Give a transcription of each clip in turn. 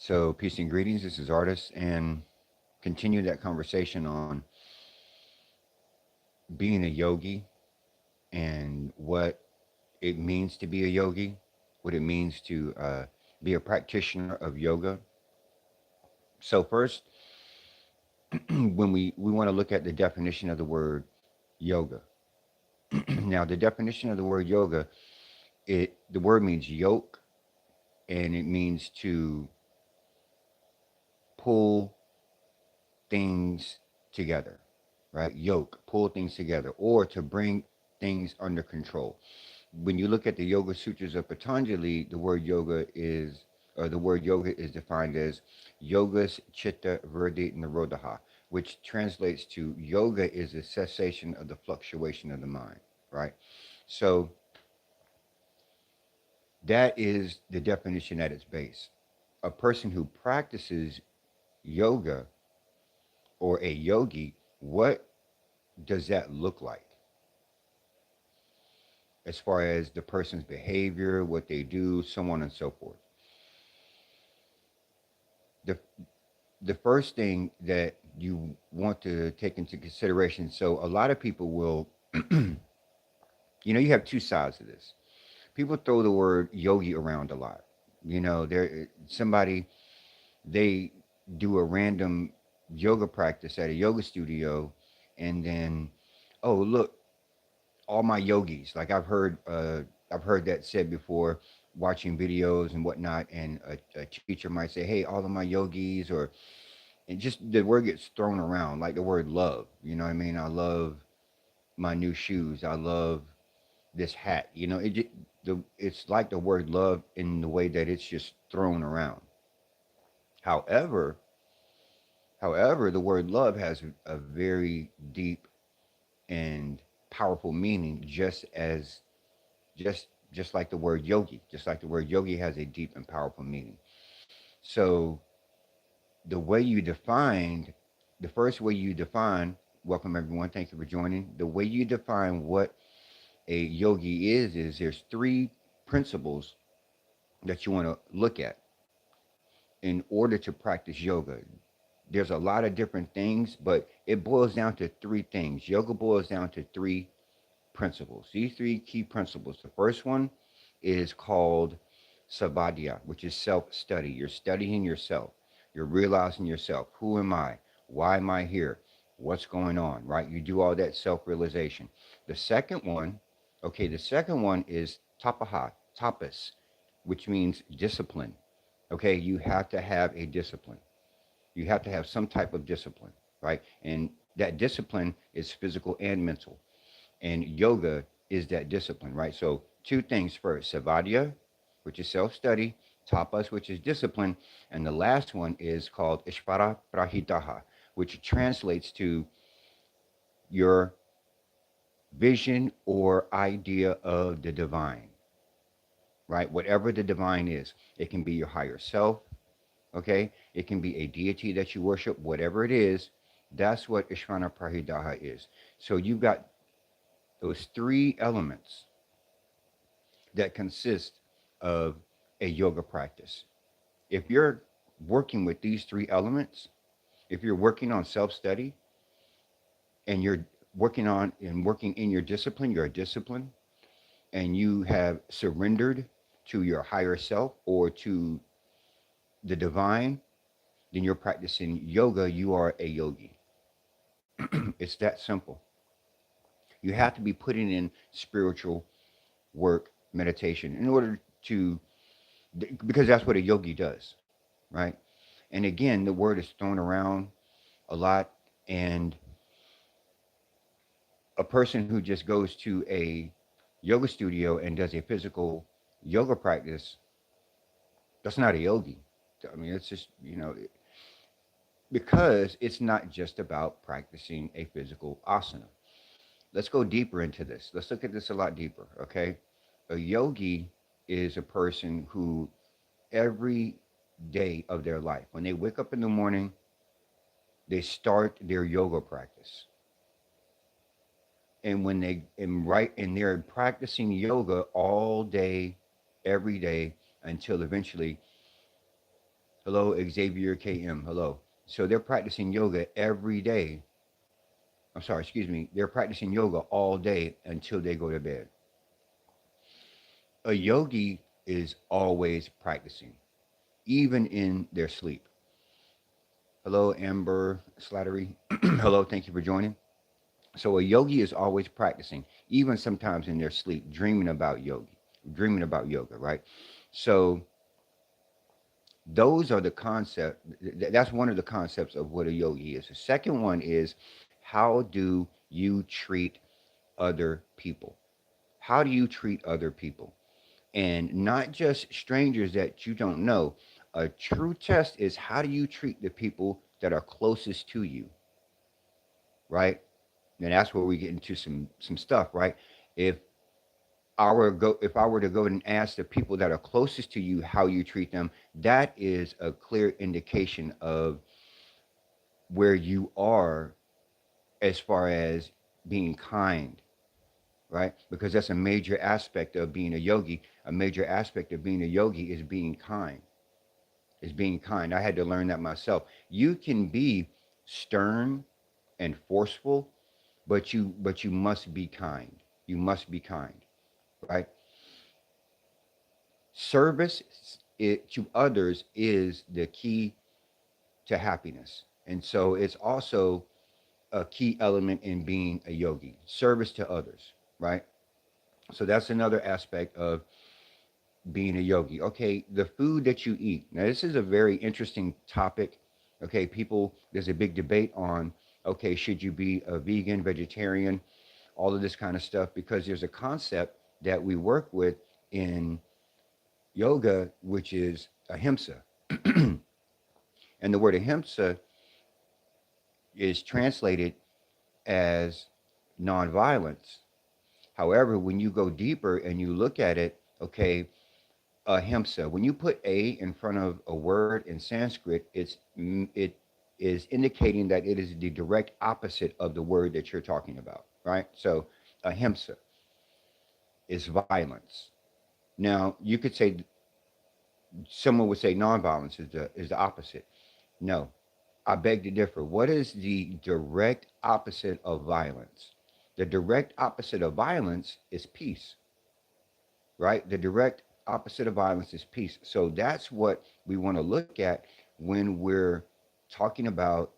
So, peace and greetings. This is Artist, and continue that conversation on being a yogi and what it means to be a yogi, what it means to be a practitioner of yoga. So, first, when we want to look at the definition of the word yoga. Now, the definition of the word yoga, the word means yoke, and it means to pull things together, right? Yoke, pull things together, or to bring things under control. When you look at the Yoga Sutras of Patanjali, the word yoga is defined as yogas chitta vritti nirodha, which translates to yoga is a cessation of the fluctuation of the mind, right? So that is the definition at its base. A person who practices yoga or a yogi, what does that look like as far as the person's behavior, what they do, so on and so forth? The the first thing that you want to take into consideration, so a lot of people will you have two sides to this. People throw the word yogi around a lot. There somebody they do a random yoga practice at a yoga studio, and then, oh, look, all my yogis. Like I've heard that said before, watching videos and whatnot, and a teacher might say, hey, all of my yogis, or and just the word gets thrown around like the word love. You know what I mean? I love my new shoes. I love this hat. It's like the word love in the way that it's just thrown around. However, however, the word love has a very deep and powerful meaning, just like the word yogi. Just like the word yogi has a deep and powerful meaning. So the way you defined, the first way you define, welcome everyone, thank you for joining. The way you define what a yogi is there's three principles that you want to look at in order to practice yoga. There's a lot of different things, but it boils down to three things. Yoga boils down to three principles. These three key principles. The first one is called sabadya, which is self-study. You're studying yourself. You're realizing yourself. Who am I? Why am I here? What's going on, right? You do all that self-realization. The second one, the second one is tapaha, tapas, which means discipline. Okay, you have to have a discipline. You have to have some type of discipline, right? And that discipline is physical and mental. And yoga is that discipline, right? So, two things first: savadya, which is self study, tapas, which is discipline, and the last one is called ishvara prahitaha, which translates to your vision or idea of the divine, right? Whatever the divine is, it can be your higher self, okay? It can be a deity that you worship, whatever it is. That's what ishvara prahitaha is. So, you've got those three elements that consist of a yoga practice. If you're working with these three elements, if you're working on self study and you're working in your discipline, you're a discipline, and you have surrendered to your higher self or to the divine, then you're practicing yoga. You are a yogi. It's that simple. You have to be putting in spiritual work, meditation, in order to, because that's what a yogi does, right? And again, the word is thrown around a lot, and a person who just goes to a yoga studio and does a physical yoga practice, that's not a yogi. I mean, it's just, because it's not just about practicing a physical asana. Let's go deeper into this. Let's look at this a lot deeper, okay? A yogi is a person who every day of their life, when they wake up in the morning, they start their yoga practice. And when they're practicing yoga all day, every day, until eventually Hello, Xavier KM. Hello. So they're practicing yoga every day. I'm sorry, excuse me. They're practicing yoga all day until they go to bed. A yogi is always practicing, even in their sleep. Hello, Amber Slattery. Hello, thank you for joining. So a yogi is always practicing, even sometimes in their sleep, dreaming about yoga, right? So those are the concept. That's one of the concepts of what a yogi is. The second one is, how do you treat other people? How do you treat other people? And not just strangers that you don't know. A true test is, how do you treat the people that are closest to you, right? And that's where we get into some stuff, right? If if I were to go and ask the people that are closest to you how you treat them, that is a clear indication of where you are as far as being kind, right? Because that's a major aspect of being a yogi. A major aspect of being a yogi is being kind. Is being kind. I had to learn that myself. You can be stern and forceful, but you must be kind. You must be kind, right? Service to others is the key to happiness. And so it's also a key element in being a yogi, service to others, right? So that's another aspect of being a yogi. Okay, the food that you eat. Now, this is a very interesting topic. Okay, people, there's a big debate on, okay, should you be a vegan, vegetarian, all of this kind of stuff, because there's a concept that we work with in yoga, which is ahimsa. And the word ahimsa is translated as nonviolence. However, when you go deeper and you look at it, okay, ahimsa, when you put a in front of a word in Sanskrit, it is indicating that it is the direct opposite of the word that you're talking about, right? So ahimsa is violence. Now, you could say, someone would say nonviolence is the opposite. No, I beg to differ. What is the direct opposite of violence? The direct opposite of violence is peace, right? The direct opposite of violence is peace. So that's what we want to look at when we're talking about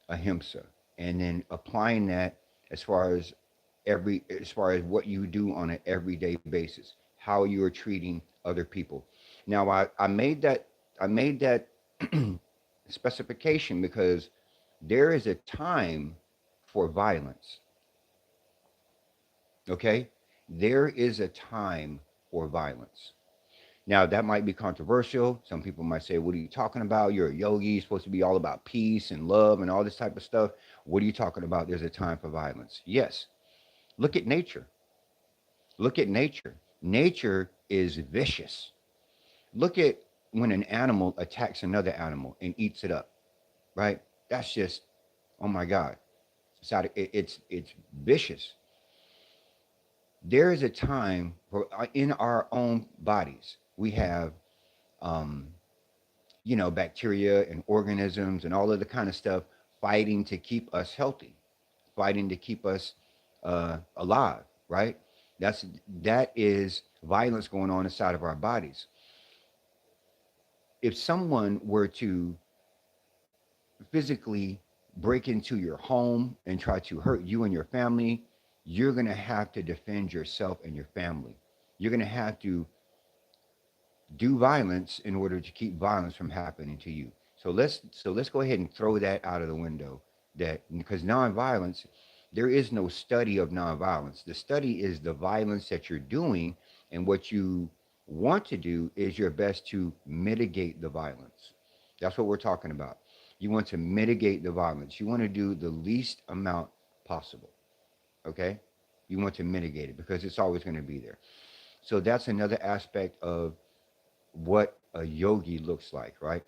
ahimsa, and then applying that as far as what you do on an everyday basis, how you are treating other people. Now, I made that specification because there is a time for violence. Okay, there is a time for violence. Now, that might be controversial. Some people might say, what are you talking about? You're a yogi. You're supposed to be all about peace and love and all this type of stuff. What are you talking about? There's a time for violence. Yes. Look at nature. Look at nature. Nature is vicious. Look at when an animal attacks another animal and eats it up, right? That's just, oh my God. It's vicious. There is a time for, in our own bodies, we have um, bacteria and organisms and all of the kind of stuff fighting to keep us healthy, fighting to keep us alive, right? That's that is violence going on inside of our bodies. If someone were to physically break into your home and try to hurt you and your family, you're going to have to defend yourself and your family. You're going to have to do violence in order to keep violence from happening to you. So let's go ahead and throw that out of the window. That because nonviolence, there is no study of nonviolence. The study is the violence that you're doing, and what you want to do is your best to mitigate the violence. That's what we're talking about. You want to mitigate the violence. You want to do the least amount possible. Okay? You want to mitigate it because it's always going to be there. So that's another aspect of what a yogi looks like, right?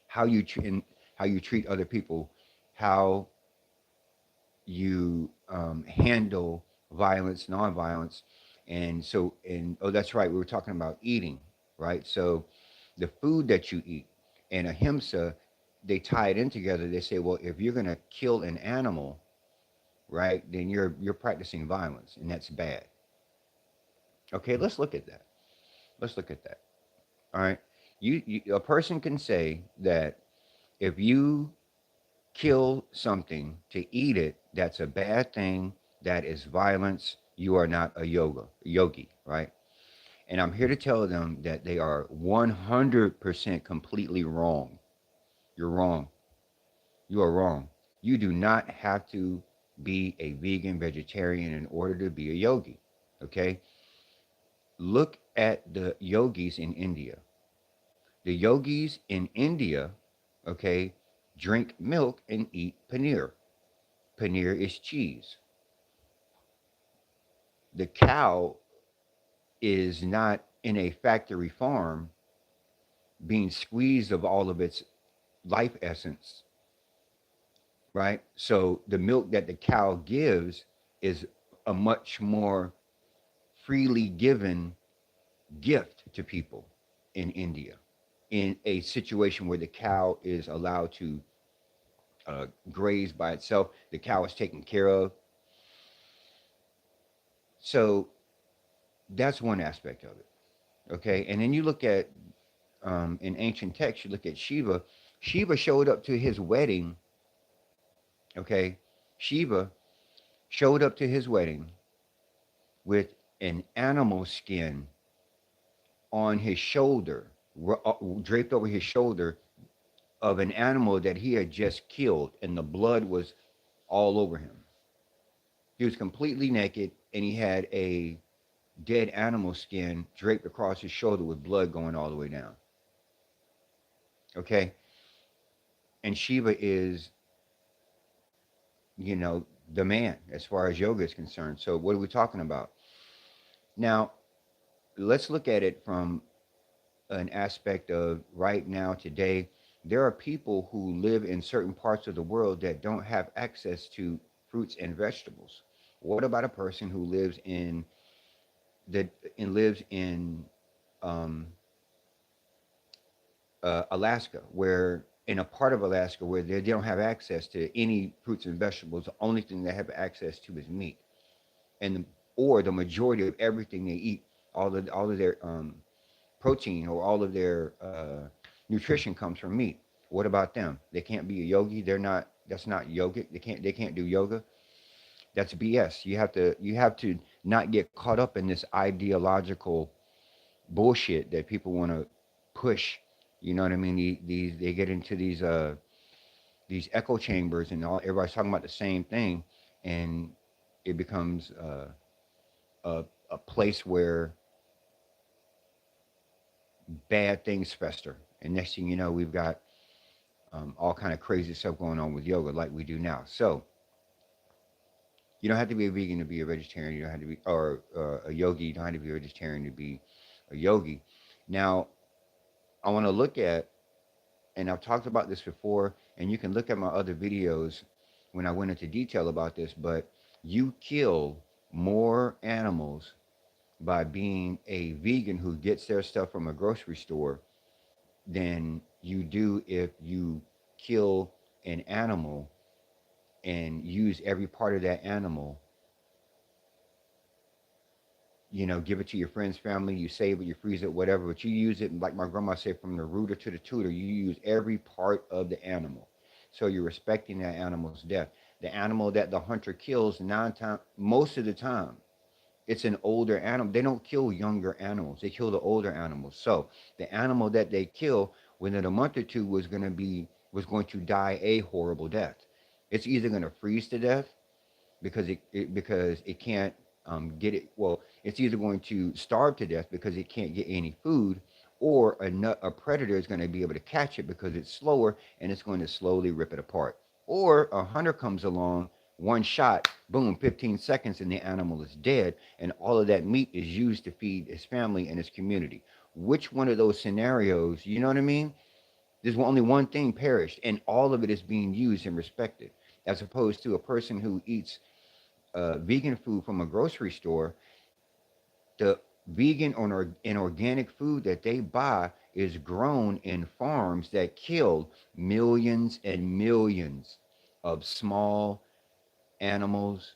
how you treat how you treat other people, how you handle violence, nonviolence, and oh, that's right. We were talking about eating, right? So the food that you eat. And ahimsa, they tie it in together. They say, well, if you're going to kill an animal, right, then you're practicing violence, and that's bad. Okay, let's look at that. Let's look at that. All right, a person can say that if you kill something to eat it, that's a bad thing. That is violence. You are not a yogi, right? And I'm here to tell them that they are 100% completely wrong. You're wrong. You are wrong. You do not have to be a vegan, vegetarian in order to be a yogi. Okay? Look at the yogis in India. The yogis in India, okay, drink milk and eat paneer. Paneer is cheese. The cow is not in a factory farm being squeezed of all of its life essence, right? So the milk that the cow gives is a much more freely given gift to people in India, in a situation where the cow is allowed to graze by itself. The cow is taken care of. So that's one aspect of it. Okay. And then you look at, in ancient texts, you look at Shiva. Shiva showed up to his wedding. Okay. Shiva showed up to his wedding with an animal skin on his shoulder, draped over his shoulder, of an animal that he had just killed, and the blood was all over him. He was completely naked, and he had a dead animal skin draped across his shoulder with blood going all the way down. Okay? And Shiva is, you know, the man as far as yoga is concerned. So, what are we talking about? Now, let's look at it from an aspect of right now, today. There are people who live in certain parts of the world that don't have access to fruits and vegetables. What about a person who lives in the and lives in um, Alaska, where in a part of Alaska where they don't have access to any fruits and vegetables? The only thing they have access to is meat, and or the majority of everything they eat, all of their protein or all of their nutrition comes from meat. What about them? They can't be a yogi. They're not. That's not yogic. They can't do yoga. That's BS. You have to not get caught up in this ideological bullshit that people want to push. You know what I mean? These they get into these echo chambers, and everybody's talking about the same thing, and it becomes a place where bad things fester. And next thing you know, we've got all kind of crazy stuff going on with yoga, like we do now. So you don't have to be a vegan to be a vegetarian. You don't have to be, or a yogi. You don't have to be a vegetarian to be a yogi. Now, I want to look at, and I've talked about this before, and you can look at my other videos when I went into detail about this, but you kill more animals by being a vegan who gets their stuff from a grocery store than you do if you kill an animal and use every part of that animal. Give it to your friends, family, you save it, you freeze it, whatever, but you use it, like my grandma said, from the rooter to the tutor. You use every part of the animal. So you're respecting that animal's death. The animal that the hunter kills, most of the time, it's an older animal. They don't kill younger animals. They kill the older animals. So the animal that they kill within a month or two was going to die a horrible death. It's either going to freeze to death because it can't get it. Well, it's either going to starve to death because it can't get any food, or a predator is going to be able to catch it because it's slower, and it's going to slowly rip it apart. Or a hunter comes along, one shot, boom, 15 seconds, and the animal is dead, and all of that meat is used to feed his family and his community. Which one of those scenarios, you know what I mean? There's only one thing perished, and all of it is being used and respected, as opposed to a person who eats vegan food from a grocery store. The vegan and organic food that they buy is grown in farms that kill millions and millions of small animals,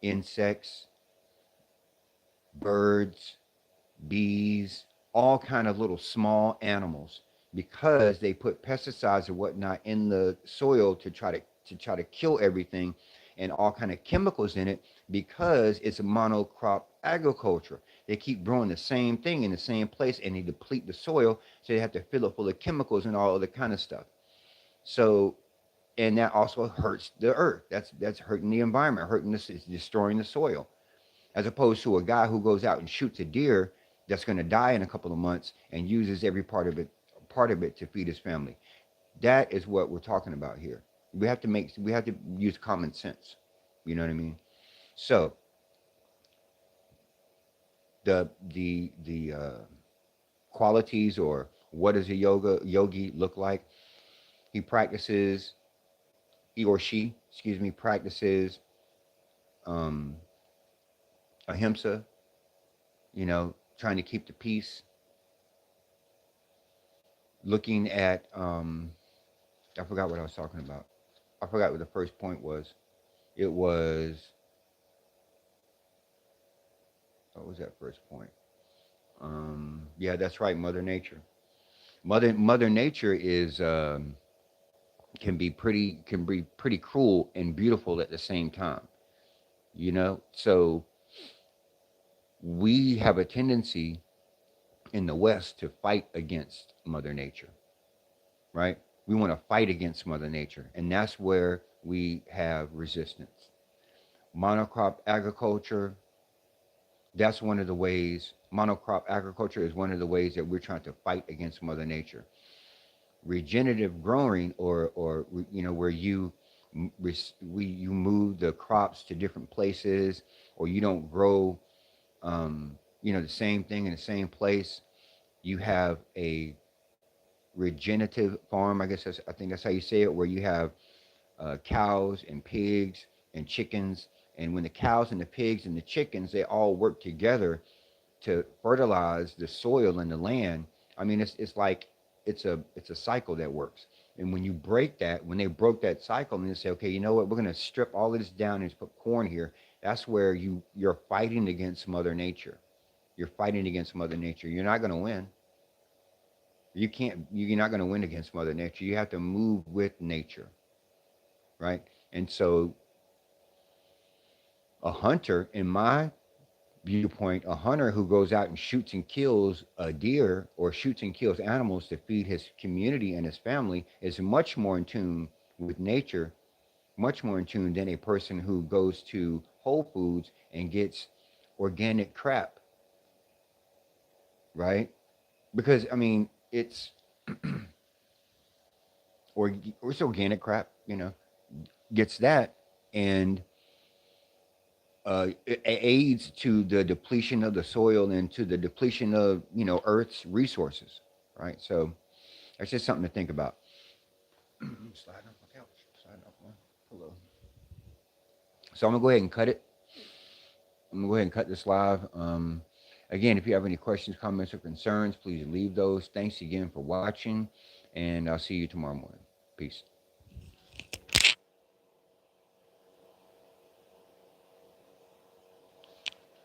insects, birds, bees, all kind of little small animals, because they put pesticides and whatnot in the soil to try to kill everything, and all kind of chemicals in it, because it's a monocrop agriculture. They keep growing the same thing in the same place, and they deplete the soil, so they have to fill it full of chemicals and all other kind of stuff. So, and that also hurts the earth. That's hurting the environment, hurting this, it's destroying the soil, as opposed to a guy who goes out and shoots a deer that's going to die in a couple of months and uses every part of it to feed his family. That is what we're talking about here. We have to use common sense. You know what I mean? So the qualities, or what does a yogi look like? He practices, he or she, excuse me, practices um, ahimsa. Trying to keep the peace, looking at I forgot what I was talking about. I forgot what the first point was. It was, what was that first point? Yeah, that's right, Mother Nature. Mother Nature is can be pretty cruel and beautiful at the same time. So we have a tendency in the West to fight against Mother Nature, right? We want to fight against Mother Nature, and that's where we have resistance. Monocrop agriculture, that's one of the ways. Monocrop agriculture is one of the ways that we're trying to fight against Mother Nature. Regenerative growing, or where you move the crops to different places, or you don't grow the same thing in the same place. You have a regenerative farm, I think that's how you say it, where you have cows and pigs and chickens. And when the cows and the pigs and the chickens, they all work together to fertilize the soil and the land. I mean, it's like it's a cycle that works. And when you break that, when they broke that cycle, and they say, okay, you know what, we're going to strip all of this down and just put corn here. That's where you're fighting against Mother Nature. You're fighting against Mother Nature. You're not going to win. You can't. You're not going to win against Mother Nature. You have to move with nature, right? And so, a hunter, in my viewpoint, a hunter who goes out and shoots and kills a deer, or shoots and kills animals to feed his community and his family, is much more in tune with nature, much more in tune than a person who goes to Whole Foods and gets organic crap, right? Because I mean, or it's organic crap, gets that, and it aids to the depletion of the soil and to the depletion of Earth's resources, right? So that's just something to think about. Slide off my couch. Slide off my pillow. So I'm gonna go ahead and cut it. I'm gonna go ahead and cut this live. Again, if you have any questions, comments, or concerns, please leave those. Thanks again for watching, and I'll see you tomorrow morning. Peace.